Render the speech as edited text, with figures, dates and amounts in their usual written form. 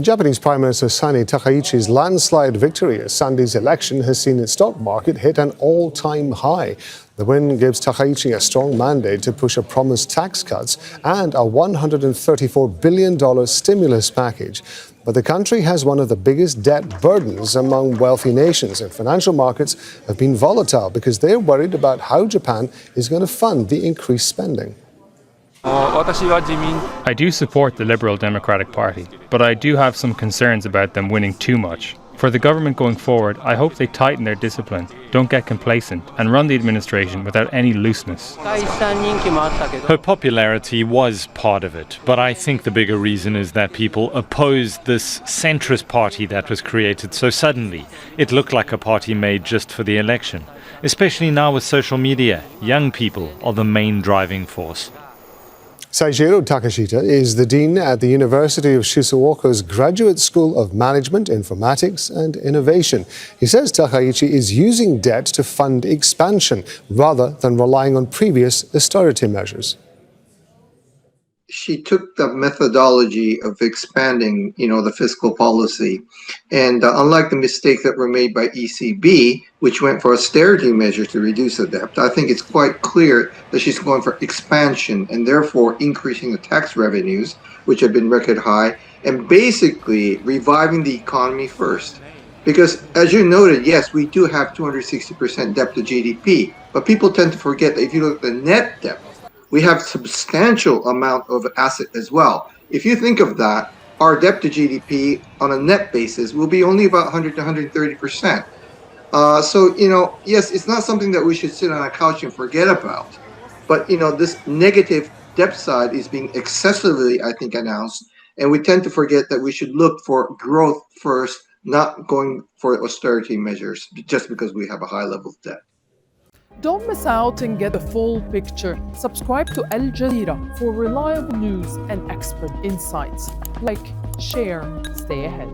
Japanese Prime Minister Sanae Takaichi's landslide victory at Sunday's election has seen its stock market hit an all-time high. The win gives Takaichi a strong mandate to push a promised tax cuts and a $134 billion stimulus package. But the country has one of the biggest debt burdens among wealthy nations, and financial markets have been volatile because they're worried about how Japan is going to fund the increased spending. I do support the Liberal Democratic Party, but I do have some concerns about them winning too much. For the government going forward, I hope they tighten their discipline, don't get complacent, and run the administration without any looseness. Her popularity was part of it, but I think the bigger reason is that people opposed this centrist party that was created so suddenly. It looked like a party made just for the election. Especially now with social media, young people are the main driving force. Seijiro Takeshita is the Dean at the University of Shizuoka's Graduate School of Management, Informatics and Innovation. He says Takaichi is using debt to fund expansion rather than relying on previous austerity measures. She took the methodology of expanding, the fiscal policy. And unlike the mistakes that were made by ECB, which went for austerity measures to reduce the debt, I think it's quite clear that she's going for expansion and therefore increasing the tax revenues, which have been record high, and basically reviving the economy first. Because as you noted, yes, we do have 260% debt to GDP, but people tend to forget that if you look at the net debt, we have substantial amount of asset as well. If you think of that, our debt to GDP on a net basis will be only about 100 to 130%. So, yes, it's not something that we should sit on a couch and forget about. But, this negative debt side is being excessively, I think, announced. And we tend to forget that we should look for growth first, not going for austerity measures just because we have a high level of debt. Don't miss out and get the full picture. Subscribe to Al Jazeera for reliable news and expert insights. Like, share, stay ahead.